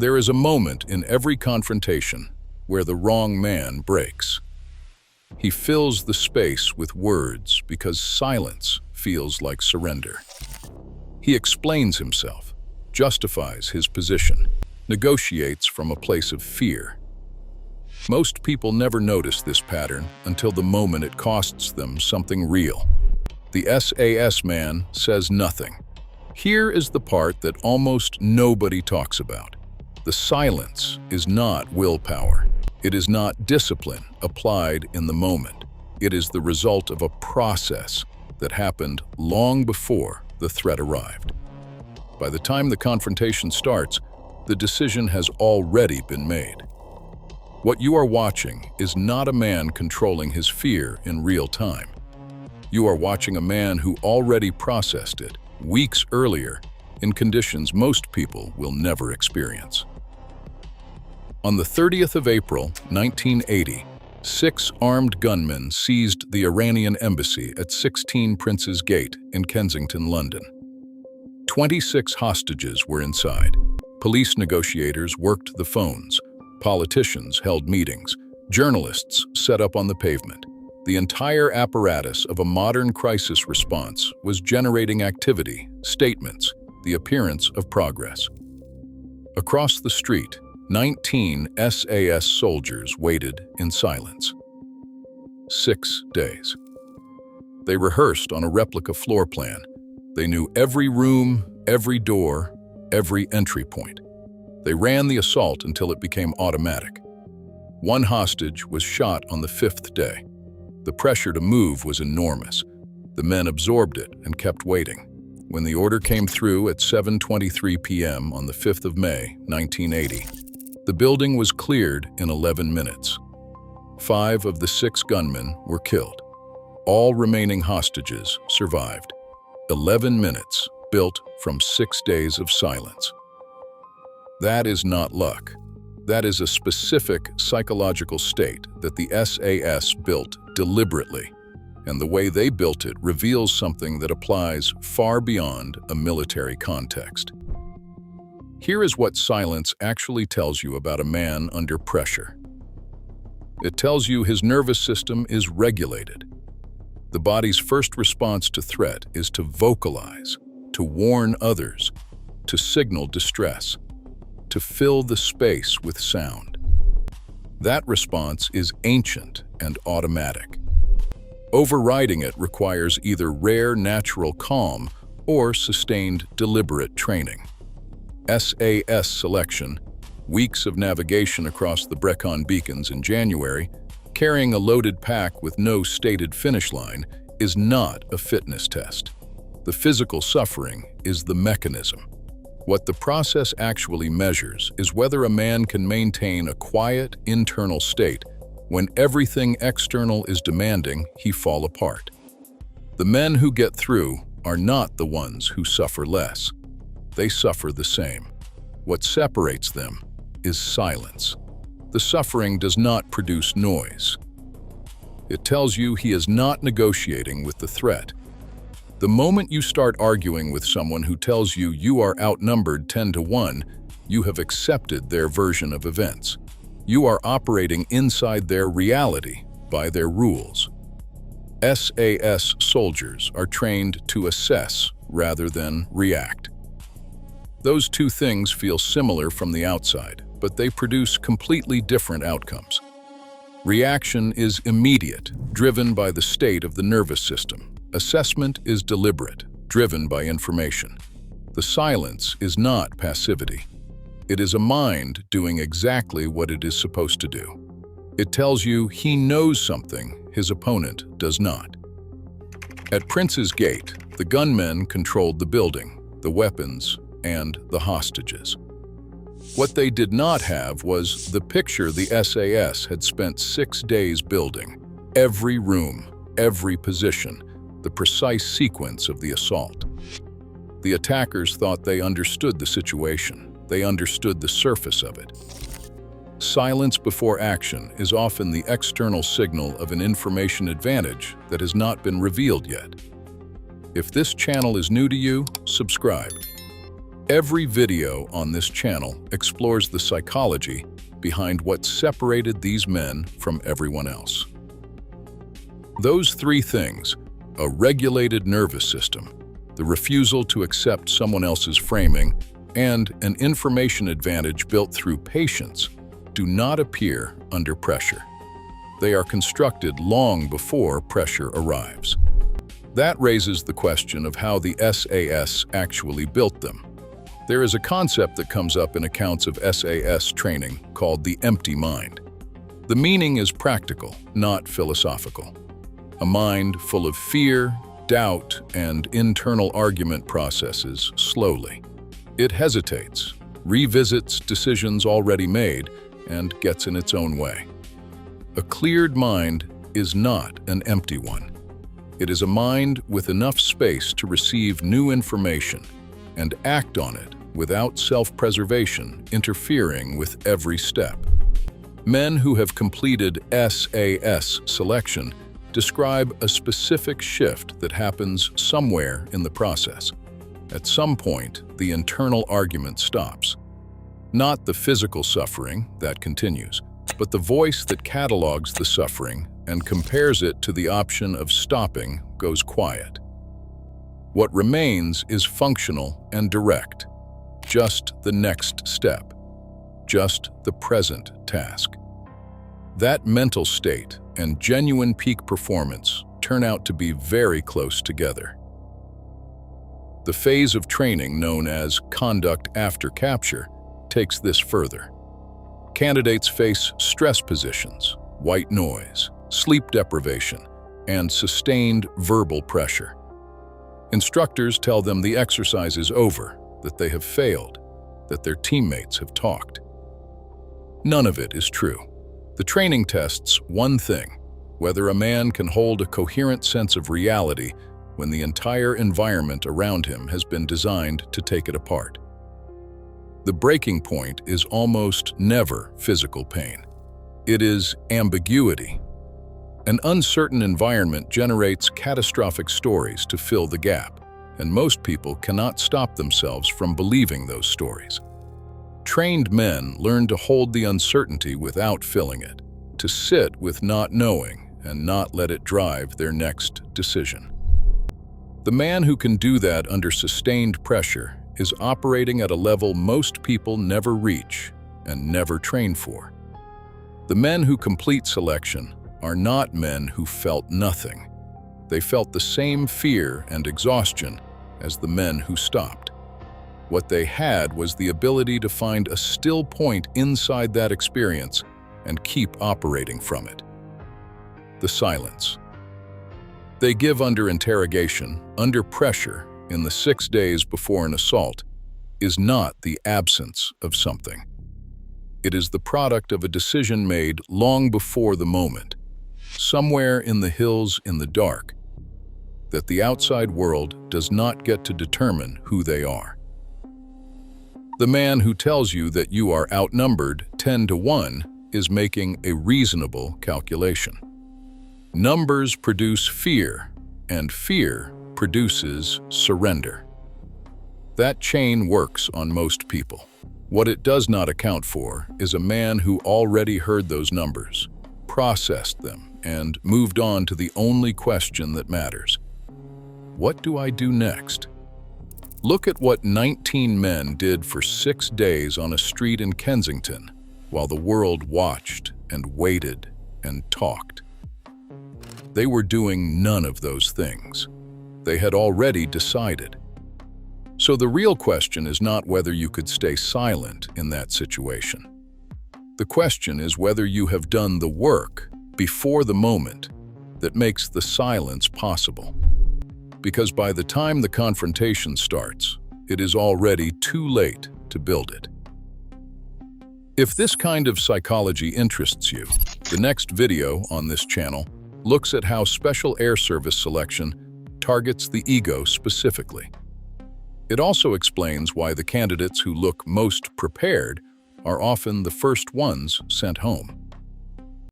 There is a moment in every confrontation where the wrong man breaks. He fills the space with words because silence feels like surrender. He explains himself, justifies his position, negotiates from a place of fear. Most people never notice this pattern until the moment it costs them something real. The SAS man says nothing. Here is the part that almost nobody talks about. The silence is not willpower. It is not discipline applied in the moment. It is the result of a process that happened long before the threat arrived. By the time the confrontation starts, the decision has already been made. What you are watching is not a man controlling his fear in real time. You are watching a man who already processed it weeks earlier in conditions most people will never experience. On the 30th of April, 1980, 6 armed gunmen seized the Iranian Embassy at 16 Prince's Gate in Kensington, London. 26 hostages were inside. Police negotiators worked the phones. Politicians held meetings. Journalists set up on the pavement. The entire apparatus of a modern crisis response was generating activity, statements, the appearance of progress. Across the street, 19 SAS soldiers waited in silence. 6 days. They rehearsed on a replica floor plan. They knew every room, every door, every entry point. They ran the assault until it became automatic. One hostage was shot on the 5th day. The pressure to move was enormous. The men absorbed it and kept waiting. When the order came through at 7:23 p.m. on the 5th of May, 1980, the building was cleared in 11 minutes. 5 of the 6 gunmen were killed. All remaining hostages survived. 11 minutes built from 6 days of silence. That is not luck. That is a specific psychological state that the SAS built deliberately, and the way they built it reveals something that applies far beyond a military context. Here is what silence actually tells you about a man under pressure. It tells you his nervous system is regulated. The body's first response to threat is to vocalize, to warn others, to signal distress, to fill the space with sound. That response is ancient and automatic. Overriding it requires either rare natural calm or sustained deliberate training. SAS selection, weeks of navigation across the Brecon beacons in January, carrying a loaded pack with no stated finish line, is not a fitness test. The physical suffering is the mechanism. What the process actually measures is whether a man can maintain a quiet, internal state when everything external is demanding he fall apart. The men who get through are not the ones who suffer less. They suffer the same. What separates them is silence. The suffering does not produce noise. It tells you he is not negotiating with the threat. The moment you start arguing with someone who tells you you are outnumbered 10-1, you have accepted their version of events. You are operating inside their reality by their rules. SAS soldiers are trained to assess rather than react. Those two things feel similar from the outside, but they produce completely different outcomes. Reaction is immediate, driven by the state of the nervous system. Assessment is deliberate, driven by information. The silence is not passivity. It is a mind doing exactly what it is supposed to do. It tells you he knows something his opponent does not. At Prince's Gate, the gunmen controlled the building, the weapons, and the hostages. What they did not have was the picture the SAS had spent 6 days building. Every room, every position, the precise sequence of the assault. The attackers thought they understood the situation. They understood the surface of it. Silence before action is often the external signal of an information advantage that has not been revealed yet. If this channel is new to you, subscribe. Every video on this channel explores the psychology behind what separated these men from everyone else. Those three things, a regulated nervous system, the refusal to accept someone else's framing, and an information advantage built through patience, do not appear under pressure. They are constructed long before pressure arrives. That raises the question of how the SAS actually built them. There is a concept that comes up in accounts of SAS training called the empty mind. The meaning is practical, not philosophical. A mind full of fear, doubt, and internal argument processes slowly. It hesitates, revisits decisions already made, and gets in its own way. A cleared mind is not an empty one. It is a mind with enough space to receive new information and act on it without self-preservation interfering with every step. Men who have completed SAS selection describe a specific shift that happens somewhere in the process. At some point, the internal argument stops. Not the physical suffering that continues, but the voice that catalogs the suffering and compares it to the option of stopping goes quiet. What remains is functional and direct, just the next step, just the present task. That mental state and genuine peak performance turn out to be very close together. The phase of training known as conduct after capture takes this further. Candidates face stress positions, white noise, sleep deprivation, and sustained verbal pressure. Instructors tell them the exercise is over, that they have failed, that their teammates have talked. None of it is true. The training tests one thing: whether a man can hold a coherent sense of reality when the entire environment around him has been designed to take it apart. The breaking point is almost never physical pain. It is ambiguity. An uncertain environment generates catastrophic stories to fill the gap, and most people cannot stop themselves from believing those stories. Trained men learn to hold the uncertainty without filling it, to sit with not knowing and not let it drive their next decision. The man who can do that under sustained pressure is operating at a level most people never reach and never train for. The men who complete selection are not men who felt nothing. They felt the same fear and exhaustion as the men who stopped. What they had was the ability to find a still point inside that experience and keep operating from it. The silence. They give under interrogation, under pressure, in the 6 days before an assault, is not the absence of something. It is the product of a decision made long before the moment, somewhere in the hills in the dark, that the outside world does not get to determine who they are. The man who tells you that you are outnumbered 10-1 is making a reasonable calculation. Numbers produce fear, and fear produces surrender. That chain works on most people. What it does not account for is a man who already heard those numbers, processed them, and moved on to the only question that matters. What do I do next? Look at what 19 men did for 6 days on a street in Kensington while the world watched and waited and talked. They were doing none of those things. They had already decided. So the real question is not whether you could stay silent in that situation. The question is whether you have done the work before the moment that makes the silence possible. Because by the time the confrontation starts, it is already too late to build it. If this kind of psychology interests you, the next video on this channel looks at how Special Air Service selection targets the ego specifically. It also explains why the candidates who look most prepared are often the first ones sent home.